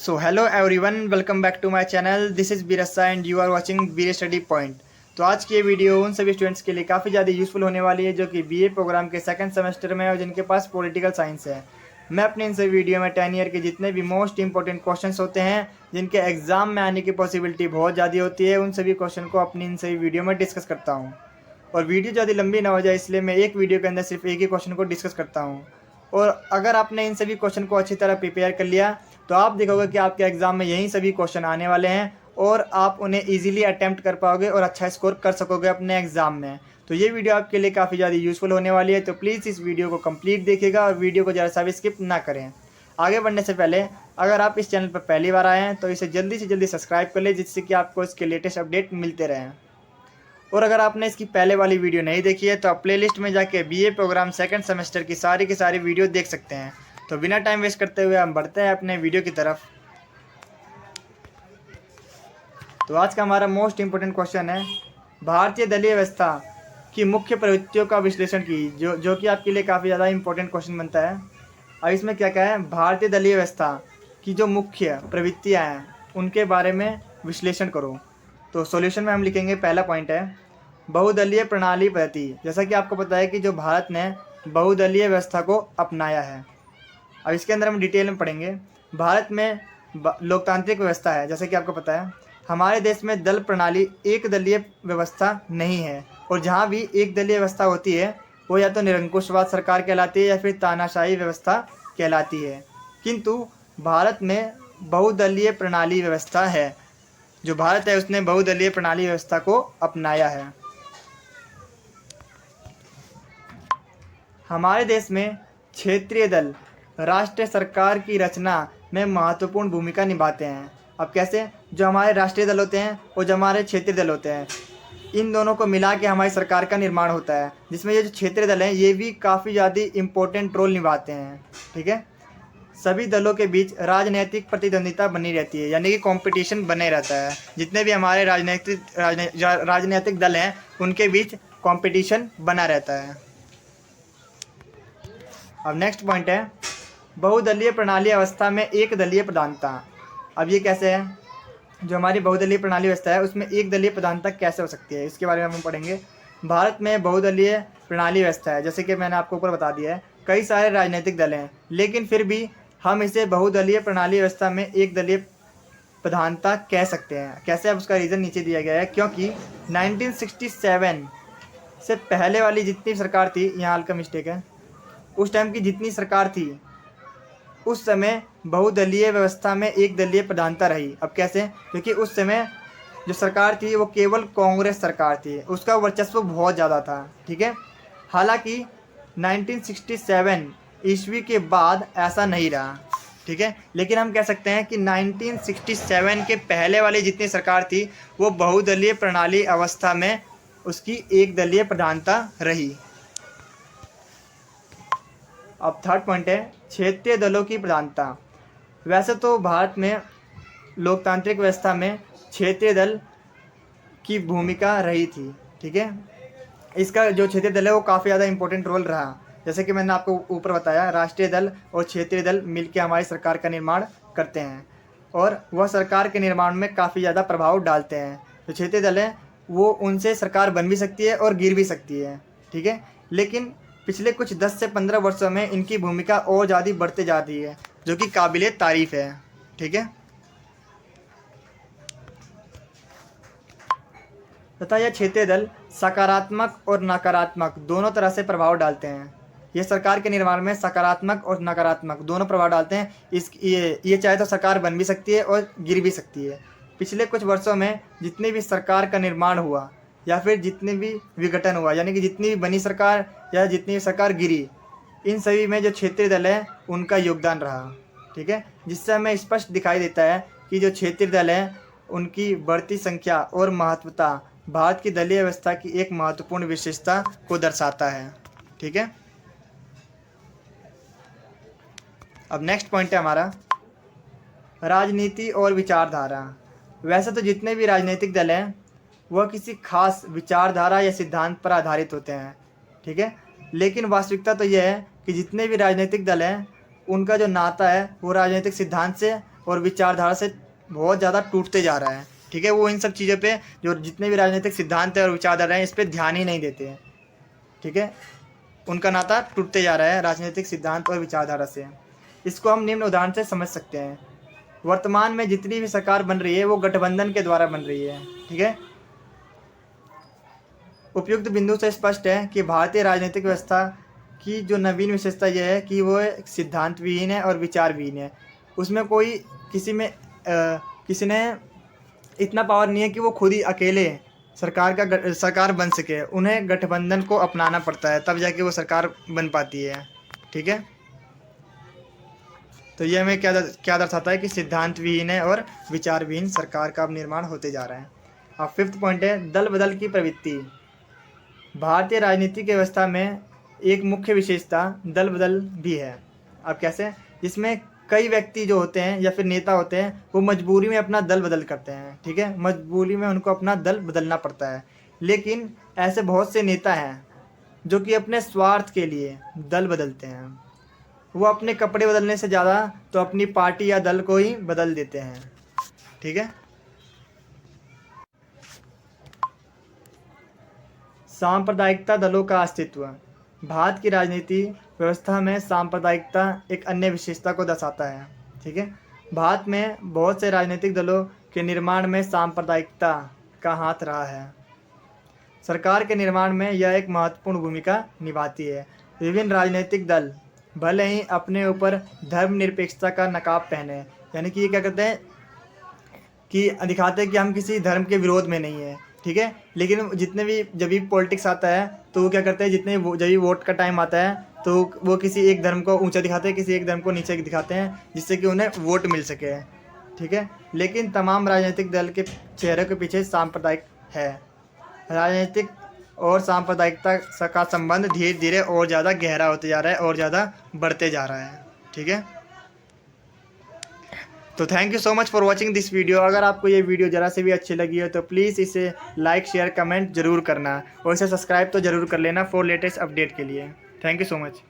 So hello everyone, welcome back to my channel. This is Birsa and you are watching B Study Point. तो आज की ये video उन सभी स्टूडेंट्स के लिए काफ़ी ज़्यादा यूज़फुल होने वाली है जो कि बीए प्रोग्राम के सेकंड सेमेस्टर में और जिनके पास पॉलिटिकल साइंस है। मैं अपने इन सभी वीडियो में 10 ईयर के जितने भी मोस्ट इंपॉर्टेंट क्वेश्चंस होते हैं जिनके एग्जाम में आने की पॉसिबिलिटी बहुत ज़्यादा होती है, उन सभी क्वेश्चन को अपनी इन सभी वीडियो में डिस्कस करता हूँ। और वीडियो ज़्यादा लंबी ना हो जाए इसलिए मैं एक वीडियो के अंदर सिर्फ एक ही क्वेश्चन को डिस्कस करता हूँ। और अगर आपने इन सभी क्वेश्चन को अच्छी तरह प्रिपेयर कर लिया तो आप देखोगे कि आपके एग्ज़ाम में यही सभी क्वेश्चन आने वाले हैं और आप उन्हें इजीली अटेम्प्ट कर पाओगे और अच्छा स्कोर कर सकोगे अपने एग्ज़ाम में। तो ये वीडियो आपके लिए काफ़ी ज़्यादा यूज़फुल होने वाली है, तो प्लीज़ इस वीडियो को कंप्लीट देखिएगा और वीडियो को ज़रा सा भी स्किप ना करें। आगे बढ़ने से पहले अगर आप इस चैनल पर पहली बार आए हैं तो इसे जल्दी से जल्दी सब्सक्राइब कर लें जिससे कि आपको इसके लेटेस्ट अपडेट मिलते रहें। और अगर आपने इसकी पहले वाली वीडियो नहीं देखी है तो आप प्लेलिस्ट में जाके बीए प्रोग्राम सेकंड सेमेस्टर की सारी वीडियो देख सकते हैं। तो बिना टाइम वेस्ट करते हुए हम बढ़ते हैं अपने वीडियो की तरफ। तो आज का हमारा मोस्ट इम्पोर्टेंट क्वेश्चन है भारतीय दलीय व्यवस्था की मुख्य प्रवृत्तियों का विश्लेषण की, जो कि आपके लिए काफ़ी ज़्यादा इंपॉर्टेंट क्वेश्चन बनता है। और इसमें क्या क्या है, भारतीय दलीय व्यवस्था की जो मुख्य प्रवृत्तियाँ हैं उनके बारे में विश्लेषण करो। तो सॉल्यूशन में हम लिखेंगे, पहला पॉइंट है बहुदलीय प्रणाली पद्धति। जैसा कि आपको पता है कि जो भारत ने बहुदलीय व्यवस्था को अपनाया है। अब इसके अंदर हम डिटेल में पढ़ेंगे। भारत में लोकतांत्रिक व्यवस्था है। जैसा कि आपको पता है हमारे देश में दल प्रणाली एक दलीय व्यवस्था नहीं है, और जहाँ भी एक दलीय व्यवस्था होती है वो या तो निरंकुशवाद सरकार कहलाती है या फिर तानाशाही व्यवस्था कहलाती है। किंतु भारत में बहुदलीय प्रणाली व्यवस्था है। जो भारत है उसने बहुदलीय प्रणाली व्यवस्था को अपनाया है। हमारे देश में क्षेत्रीय दल राष्ट्रीय सरकार की रचना में महत्वपूर्ण भूमिका निभाते हैं। अब कैसे, जो हमारे राष्ट्रीय दल होते हैं और जो हमारे क्षेत्रीय दल होते हैं, इन दोनों को मिला के हमारी सरकार का निर्माण होता है, जिसमें ये जो क्षेत्रीय दल हैं ये भी काफ़ी ज़्यादा इम्पोर्टेंट रोल निभाते हैं। ठीक है, सभी दलों के बीच राजनीतिक प्रतिद्वंदिता बनी रहती है, यानी कि कंपटीशन बने रहता है। जितने भी हमारे राजनीतिक दल हैं उनके बीच कंपटीशन बना रहता है। अब नेक्स्ट पॉइंट है बहुदलीय प्रणाली अवस्था में एक दलीय प्रधानता। अब ये कैसे है, जो हमारी बहुदलीय प्रणाली व्यवस्था है उसमें एक दलीय प्रधानता कैसे हो सकती है, इसके बारे में हम पढ़ेंगे। भारत में बहुदलीय प्रणाली व्यवस्था है, जैसे कि मैंने आपको ऊपर बता दिया है, कई सारे राजनीतिक दल हैं, लेकिन फिर भी हम इसे बहुदलीय प्रणाली व्यवस्था में एक दलीय प्रधानता कह सकते हैं। कैसे, अब उसका रीज़न नीचे दिया गया है। क्योंकि 1967 से पहले वाली जितनी सरकार थी, यहाँ हल्का मिस्टेक है, उस टाइम की जितनी सरकार थी उस समय बहुदलीय व्यवस्था में एक दलीय प्रधानता रही। अब कैसे, क्योंकि उस समय जो सरकार थी वो केवल कांग्रेस सरकार थी, उसका वर्चस्व बहुत ज़्यादा था। ठीक है, हालांकि 1967 ईस्वी के बाद ऐसा नहीं रहा। ठीक है, लेकिन हम कह सकते हैं कि 1967 के पहले वाली जितनी सरकार थी वो बहुदलीय प्रणाली अवस्था में उसकी एक दलीय प्रधानता रही। अब थर्ड पॉइंट है क्षेत्रीय दलों की प्रधानता। वैसे तो भारत में लोकतांत्रिक व्यवस्था में क्षेत्रीय दल की भूमिका रही थी। ठीक है, इसका जो क्षेत्रीय दल है वो काफ़ी ज़्यादा इंपॉर्टेंट रोल रहा। जैसे कि मैंने आपको ऊपर बताया, राष्ट्रीय दल और क्षेत्रीय दल मिलकर हमारी सरकार का निर्माण करते हैं और वह सरकार के निर्माण में काफ़ी ज़्यादा प्रभाव डालते हैं। जो क्षेत्रीय दल है वो उनसे सरकार बन भी सकती है और गिर भी सकती है। ठीक है, लेकिन पिछले कुछ 10 से 15 वर्षों में इनकी भूमिका और ज़्यादा बढ़ते जा रही है, जो कि काबिले तारीफ है। ठीक है, तथा यह क्षेत्रीय दल सकारात्मक और नकारात्मक दोनों तरह से प्रभाव डालते हैं। ये सरकार के निर्माण में सकारात्मक और नकारात्मक दोनों प्रभाव डालते हैं। ये चाहे तो सरकार बन भी सकती है और गिर भी सकती है। पिछले कुछ वर्षों में जितनी भी सरकार का निर्माण हुआ या फिर जितने भी विघटन हुआ, यानी कि जितनी भी बनी सरकार या जितनी भी सरकार गिरी, इन सभी में जो क्षेत्रीय दल है उनका योगदान रहा। ठीक है, जिससे हमें स्पष्ट दिखाई देता है कि जो क्षेत्रीय दल है उनकी बढ़ती संख्या और महत्वता भारत की दलीय व्यवस्था की एक महत्वपूर्ण विशेषता को दर्शाता है। ठीक है, अब नेक्स्ट पॉइंट है हमारा राजनीति और विचारधारा। वैसे तो जितने भी राजनीतिक दल हैं वह किसी खास विचारधारा या सिद्धांत पर आधारित होते हैं। ठीक है, लेकिन वास्तविकता तो यह है कि जितने भी राजनीतिक दल हैं उनका जो नाता है वो राजनीतिक सिद्धांत से और विचारधारा से बहुत ज़्यादा टूटते जा रहा है। ठीक है, वो इन सब चीज़ों पे जो जितने भी राजनीतिक सिद्धांत है और विचारधारा हैं इस पर ध्यान ही नहीं देते हैं। ठीक है, उनका नाता टूटते जा रहा है राजनीतिक सिद्धांत और विचारधारा से। इसको हम निम्न उदाहरण से समझ सकते हैं। वर्तमान में जितनी भी सरकार बन रही है वो गठबंधन के द्वारा बन रही है। ठीक है, उपयुक्त बिंदु से स्पष्ट है कि भारतीय राजनीतिक व्यवस्था की जो नवीन विशेषता यह है कि वो सिद्धांत विहीन है और विचार विहीन है। उसमें कोई किसी ने इतना पावर नहीं है कि वो खुद ही अकेले सरकार बन सके। उन्हें गठबंधन को अपनाना पड़ता है, तब जाके वो सरकार बन पाती है। ठीक है, तो ये हमें क्या दर्शाता है कि सिद्धांत विहीन है और विचार विहीन सरकार का अब निर्माण होते जा रहा है। अब 5th पॉइंट है दल बदल की प्रवृत्ति। भारतीय राजनीतिक व्यवस्था में एक मुख्य विशेषता दल बदल भी है। अब कैसे? जिसमें कई व्यक्ति जो होते हैं या फिर नेता होते हैं वो मजबूरी में अपना दल बदल करते हैं। ठीक है, मजबूरी में उनको अपना दल बदलना पड़ता है। लेकिन ऐसे बहुत से नेता हैं जो कि अपने स्वार्थ के लिए दल बदलते हैं। वो अपने कपड़े बदलने से ज़्यादा तो अपनी पार्टी या दल को ही बदल देते हैं। ठीक है, सांप्रदायिकता दलों का अस्तित्व। भारत की राजनीति व्यवस्था में सांप्रदायिकता एक अन्य विशेषता को दर्शाता है। ठीक है, भारत में बहुत से राजनीतिक दलों के निर्माण में सांप्रदायिकता का हाथ रहा है। सरकार के निर्माण में यह एक महत्वपूर्ण भूमिका निभाती है। विभिन्न राजनीतिक दल भले ही अपने ऊपर धर्मनिरपेक्षता का नकाब पहने, यानी कि ये क्या करते हैं कि दिखाते हैं कि हम किसी धर्म के विरोध में नहीं है। ठीक है, लेकिन जब भी पॉलिटिक्स आता है तो वो क्या करते हैं, जब भी वोट का टाइम आता है तो वो किसी एक धर्म को ऊंचा दिखाते हैं, किसी एक धर्म को नीचे दिखाते हैं, जिससे कि उन्हें वोट मिल सके। ठीक है, लेकिन तमाम राजनीतिक दल के चेहरे के पीछे सांप्रदायिक है। राजनीतिक और सांप्रदायिकता का संबंध धीरे धीरे और ज़्यादा गहरा होते जा रहा है और ज़्यादा बढ़ते जा रहा है। ठीक है, तो thank you so much for watching this video. अगर आपको ये वीडियो ज़रा से भी अच्छी लगी हो तो प्लीज़ इसे लाइक शेयर कमेंट जरूर करना और इसे सब्सक्राइब तो ज़रूर कर लेना फॉर लेटेस्ट अपडेट के लिए। Thank you so much.